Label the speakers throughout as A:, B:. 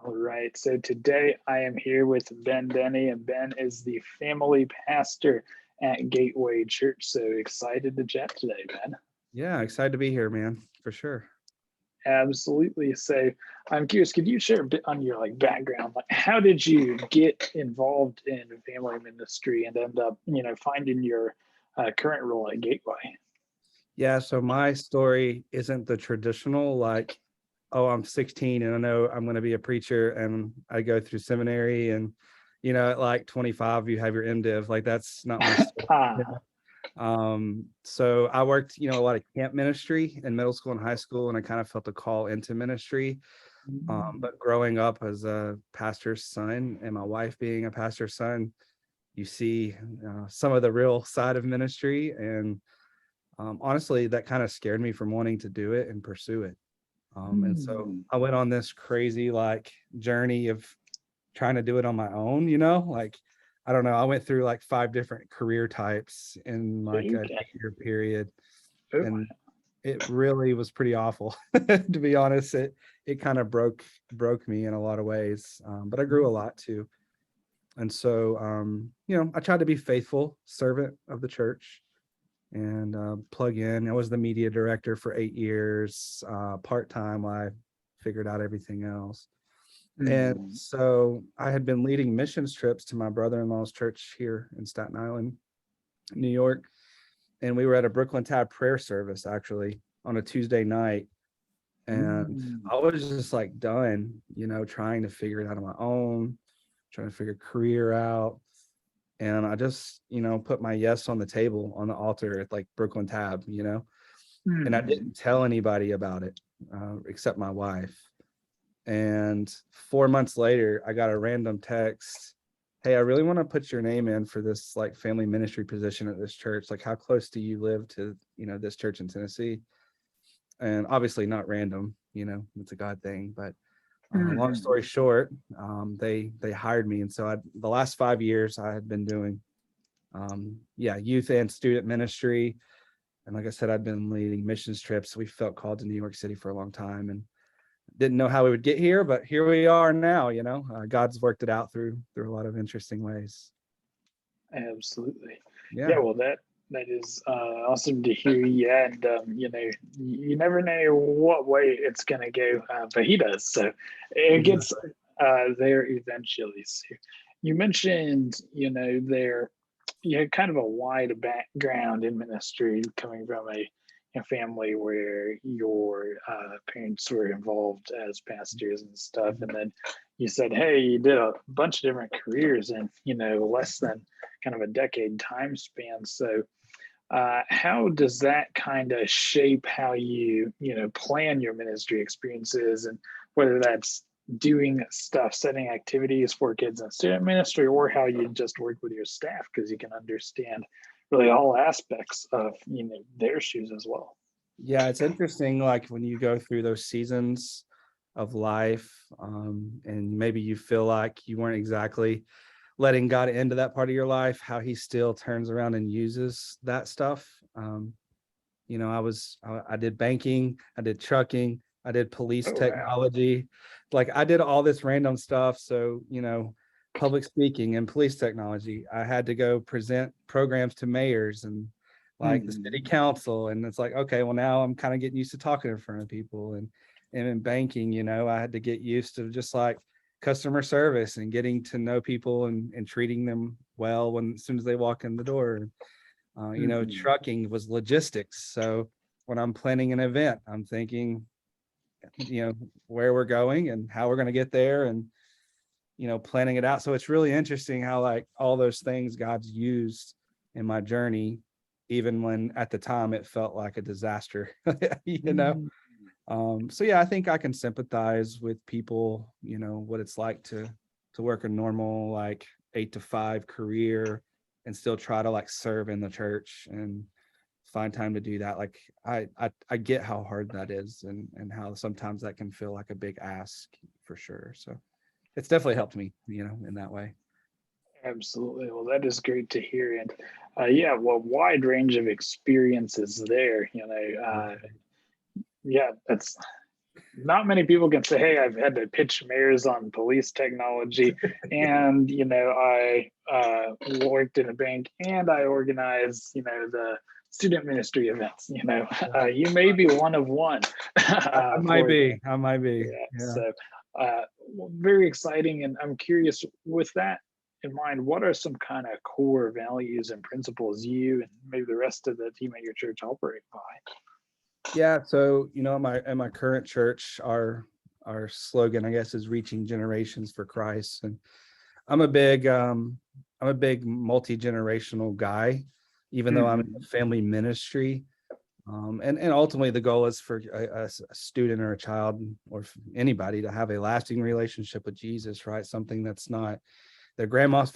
A: All right. So today I am here with Denny, and Ben is the family pastor at Gateway Church. So excited to chat today, Ben.
B: Yeah, excited to be here, man, for sure.
A: Absolutely. So I'm curious, could you share a bit on your background? Like how did you get involved in family ministry and end up, finding your current role at Gateway?
B: Yeah, so my story isn't the traditional, like, oh, I'm 16 and I know I'm going to be a preacher and I go through seminary and, at like 25, you have your MDiv. Like, that's not my story.
A: Ah,
B: So I worked, a lot of camp ministry in middle school and high school, and I kind of felt a call into ministry. But growing up as a pastor's son and my wife being a pastor's son, you see some of the real side of ministry. And honestly, that kind of scared me from wanting to do it and pursue it. And so I went on this crazy journey of trying to do it on my own, I don't know. I went through like 5 different career types in like a
A: okay.
B: year period.
A: Oh,
B: And it really was pretty awful. To be honest, it kind of broke me in a lot of ways. But I grew a lot too. And so I tried to be faithful servant of the church and plug in. I was the media director for 8 years, part-time while I figured out everything else. And so I had been leading missions trips to my brother-in-law's church here in Staten Island, New York. And we were at a Brooklyn Tab prayer service actually on a Tuesday night. And I was just like done, trying to figure it out on my own, trying to figure career out. And I just, put my yes on the table on the altar at like Brooklyn Tab, and I didn't tell anybody about it except my wife. And 4 months later, I got a random text. Hey, I really want to put your name in for this like family ministry position at this church. Like, how close do you live to, this church in Tennessee? And obviously not random, it's a God thing. But long story short, they hired me. And so the last 5 years I had been doing, youth and student ministry. And like I said, I'd been leading missions trips. We felt called to New York City for a long time and didn't know how we would get here, but here we are now. God's worked it out through a lot of interesting ways.
A: absolutely.
B: Yeah.
A: Yeah, well, that is awesome to hear. Yeah, and you never know what way it's gonna go, but he does. So it gets there eventually. So you mentioned, there you had kind of a wide background in ministry, coming from a family where your parents were involved as pastors and stuff, and then you said, hey, you did a bunch of different careers in less than kind of a decade time span. So how does that kind of shape how you plan your ministry experiences, and whether that's doing stuff, setting activities for kids in student ministry, or how you just work with your staff, because you can understand really all aspects of their shoes as well.
B: Yeah, it's interesting, like when you go through those seasons of life, and maybe you feel like you weren't exactly letting God into that part of your life, how he still turns around and uses that stuff. I did banking, I did trucking, I did police
A: Oh, wow.
B: technology. Like I did all this random stuff. So, public speaking and police technology, I had to go present programs to mayors and like the city council. And it's like, okay, well now I'm kind of getting used to talking in front of people. And in banking, I had to get used to just like customer service and getting to know people and treating them well as soon as they walk in the door. Trucking was logistics. So when I'm planning an event, I'm thinking, where we're going and how we're going to get there and, planning it out. So it's really interesting how like all those things God's used in my journey, even when at the time it felt like a disaster, So yeah, I think I can sympathize with people, what it's like to work a normal like 8 to 5 career and still try to like serve in the church and find time to do that. Like I get how hard that is and how sometimes that can feel like a big ask for sure. So it's definitely helped me, in that way.
A: Absolutely. Well, that is great to hear. And yeah, well, wide range of experiences there. Yeah, not many people can say, hey, I've had to pitch mayors on police technology, and I worked in a bank, and I organized the student ministry events. You may be one of one
B: I might
A: for that.
B: be. I might be.
A: Yeah,
B: Yeah.
A: so uh, very exciting, and I'm curious, with that in mind, what are some kind of core values and principles you and maybe the rest of the team at your church operate by?
B: Yeah. So, in my current church, our slogan, I guess, is reaching generations for Christ. And I'm a big multi-generational guy, even though I'm in
A: Mhm.
B: a family ministry. And ultimately the goal is for a student or a child or anybody to have a lasting relationship with Jesus, right? Something that's not their grandpa's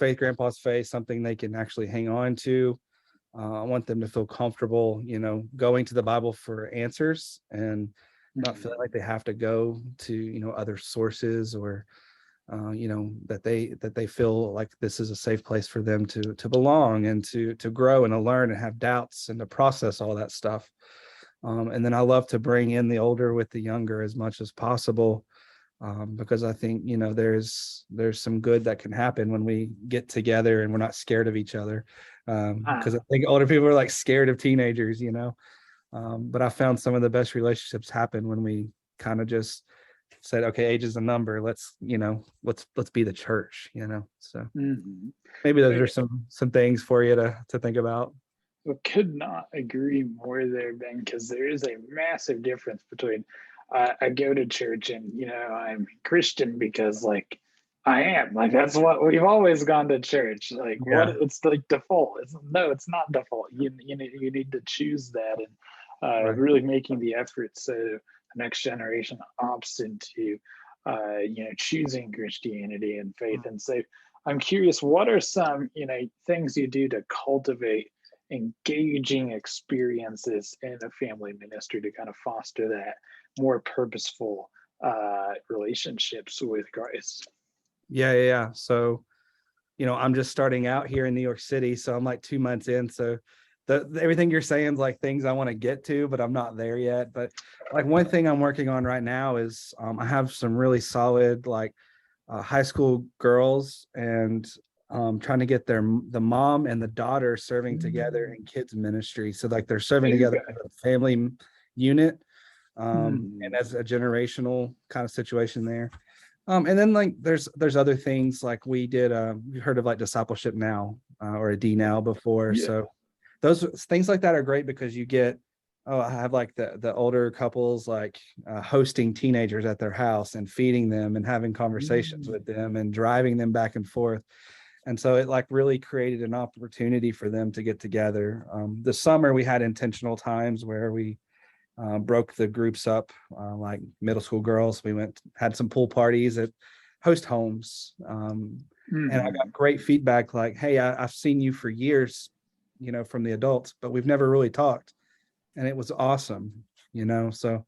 B: faith, something they can actually hang on to. I want them to feel comfortable, going to the Bible for answers and not feeling like they have to go to, other sources, or that they feel like this is a safe place for them to belong and to grow and to learn and have doubts and to process all that stuff. And then I love to bring in the older with the younger as much as possible, because I think there's some good that can happen when we get together and we're not scared of each other. Because I think older people are like scared of teenagers, but I found some of the best relationships happen when we kind of just said, okay, age is a number. Let's be the church. So
A: Mhm.
B: maybe those are some things for you to think about.
A: I could not agree more there, Ben, because there is a massive difference between I go to church and I'm Christian because like I am like that's what we've always gone to church. Like what
B: Yeah,
A: it's like default. It's not default. You need to choose that, and
B: right.
A: really making the effort so the next generation opts into choosing Christianity and faith. And so I'm curious, what are some things you do to cultivate engaging experiences in a family ministry to kind of foster that more purposeful relationships with Christ?
B: Yeah. So, I'm just starting out here in New York City, so I'm like 2 months in. So everything you're saying is like things I want to get to, but I'm not there yet. But like one thing I'm working on right now is I have some really solid like high school girls, and trying to get the mom and the daughter serving together in kids ministry. So like they're serving together
A: Okay.
B: as a family unit, and
A: Hmm.
B: as a generational kind of situation there. And then like there's other things like we did. You heard of like Discipleship Now, or a D Now before.
A: Yeah.
B: So those things like that are great because you get, I have like the older couples like hosting teenagers at their house and feeding them and having conversations
A: Mm.
B: with them and driving them back and forth. And so it like really created an opportunity for them to get together. This summer we had intentional times where we broke the groups up, like middle school girls. We had some pool parties at host homes. And I got
A: Mm.
B: great feedback like, hey, I've seen you for years, from the adults, but we've never really talked. And it was awesome, so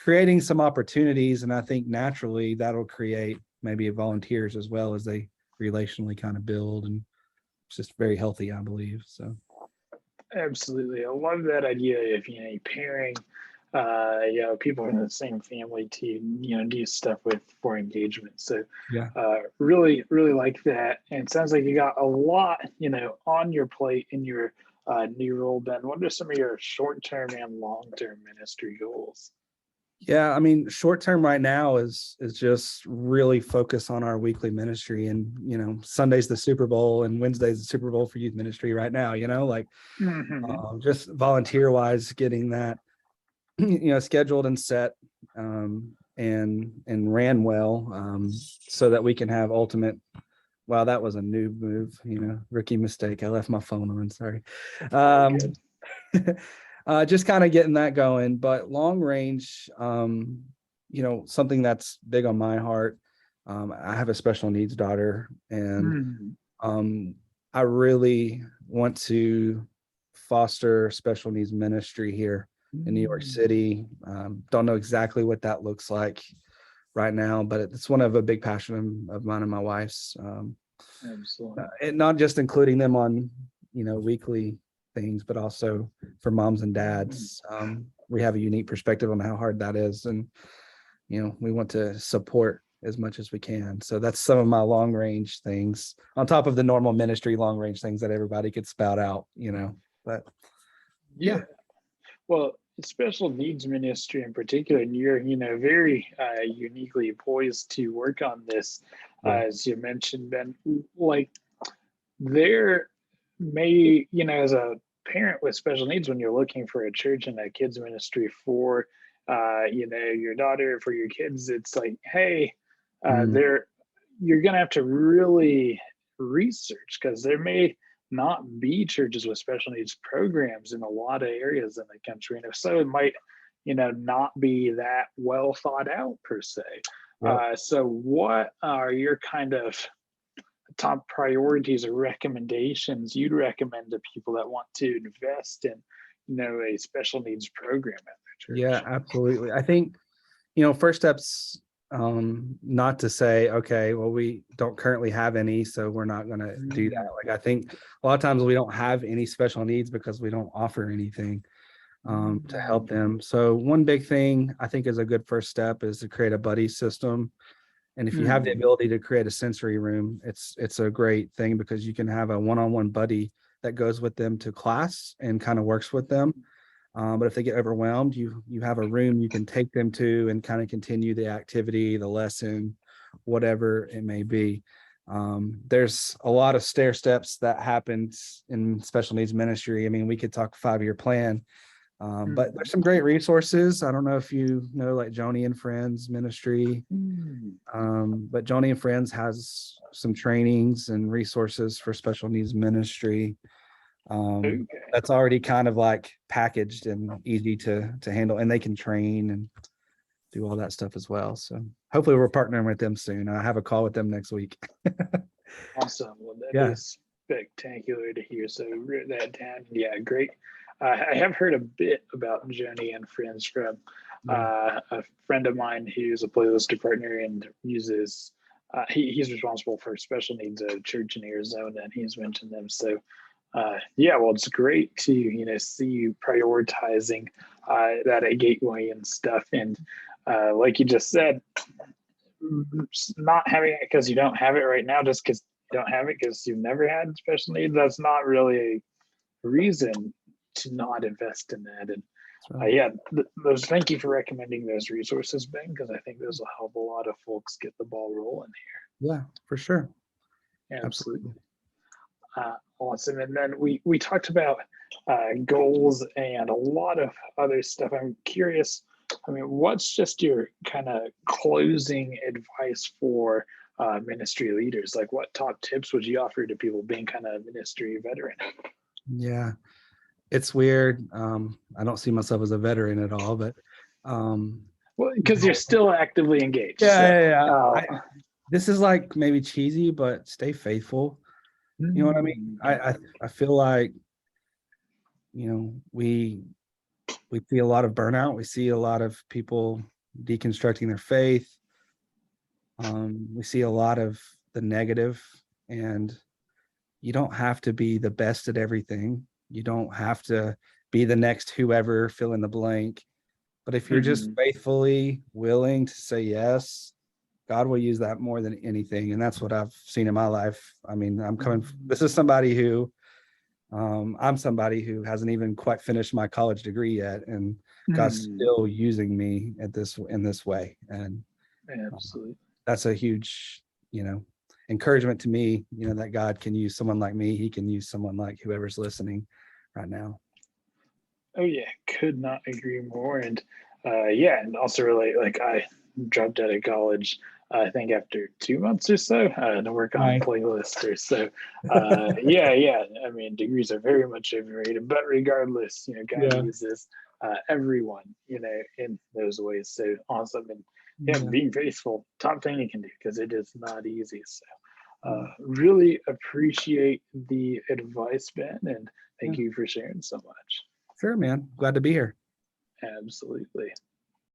B: creating some opportunities. And I think naturally that'll create maybe volunteers as well as they relationally kind of build. And it's just very healthy, I believe. So,
A: Absolutely. I love that idea of, pairing, people in the same family to, do stuff with for engagement. So,
B: yeah.
A: really, really like that. And it sounds like you got a lot, on your plate in your new role, Ben. What are some of your short-term and long-term ministry goals?
B: Yeah, I mean, short term right now is just really focus on our weekly ministry, and Sunday's the Super Bowl and Wednesday's the Super Bowl for youth ministry right now. Like
A: Hmm.
B: just volunteer wise, getting that scheduled and set, and ran well, so that we can have ultimate. Wow, that was a noob move, rookie mistake. I left my phone on. Sorry.
A: Oh,
B: Um,
A: good.
B: just kind of getting that going. But long range, something that's big on my heart. I have a special needs daughter, and
A: Mm.
B: um, I really want to foster special needs ministry here in New York
A: Mm.
B: City. Don't know exactly what that looks like right now, but it's one of a big passion of mine and my wife's.
A: Absolutely.
B: And not just including them on weekly things, but also for moms and
A: Mm.
B: dads. We have a unique perspective on how hard that is, and we want to support as much as we can. So that's some of my long range things on top of the normal ministry long range things that everybody could spout out, but yeah.
A: Well, special needs ministry in particular, and you're, very uniquely poised to work on this, as you mentioned, Ben. Like, there may, as a parent with special needs, when you're looking for a church and a kids ministry for, your daughter, for your kids, it's like, hey, there, you're gonna have to really research, because there may not be churches with special needs programs in a lot of areas in the country, and if so, it might, not be that well thought out per se. So what are your kind of top priorities or recommendations you'd recommend to people that want to invest in, a special needs program at their church?
B: Yeah, absolutely. I think, first steps, not to say, okay, well, we don't currently have any, so we're not going to do that. Like, I think a lot of times we don't have any special needs because we don't offer anything to help them. So one big thing I think is a good first step is to create a buddy system. And if you have the ability to create a sensory room, it's a great thing, because you can have a one-on-one buddy that goes with them to class and kind of works with them. But if they get overwhelmed, you have a room you can take them to and kind of continue the activity, the lesson, whatever it may be. There's a lot of stair steps that happens in special needs ministry. I mean, we could talk 5-year plan, but there's some great resources. I don't know if you know, like Joni and Friends ministry, but Joni and Friends has some trainings and resources for special needs ministry. That's already kind of like packaged and easy to handle, and they can train and do all that stuff as well. So hopefully we're partnering with them soon. I have a call with them next week.
A: Awesome. Well, that is spectacular to hear. So write that down. Yeah, great. I have heard a bit about Joni and Friends from a friend of mine who's a playlist partner and uses, he's responsible for special needs at a church in Arizona, and he's mentioned them. So well, it's great to, see you prioritizing that at Gateway and stuff. And like you just said, not having it because you don't have it right now, just because you don't have it because you've never had special needs, that's not really a reason to not invest in that. And those, thank you for recommending those resources, Ben, because I think those will help a lot of folks get the ball rolling here.
B: Yeah, for sure.
A: Absolutely. Awesome. And then we talked about goals and a lot of other stuff. I'm curious, I mean, what's just your kind of closing advice for ministry leaders? Like, what top tips would you offer to people being kind of ministry veteran?
B: Yeah, it's weird. I don't see myself as a veteran at all, but
A: well, because you're still actively engaged.
B: This is like maybe cheesy, but stay faithful. You know what I mean? I feel like, we see a lot of burnout. We see a lot of people deconstructing their faith. We see a lot of the negative, and you don't have to be the best at everything. You don't have to be the next whoever, fill in the blank. But if you're just faithfully willing to say yes, God will use that more than anything. And that's what I've seen in my life. I mean, this is somebody who, I'm somebody who hasn't even quite finished my college degree yet. And God's still using me in this way. And
A: absolutely,
B: that's a huge, encouragement to me, that God can use someone like me. He can use someone like whoever's listening right now.
A: Oh yeah, could not agree more. And and also relate, like, I dropped out of college, I think after 2 months or so, to work on a playlist or so. I mean, degrees are very much overrated, but regardless, God uses everyone, in those ways. So awesome. And being faithful, top thing you can do, because it is not easy. So really appreciate the advice, Ben, and thank you for sharing so much.
B: Sure, man. Glad to be here.
A: Absolutely.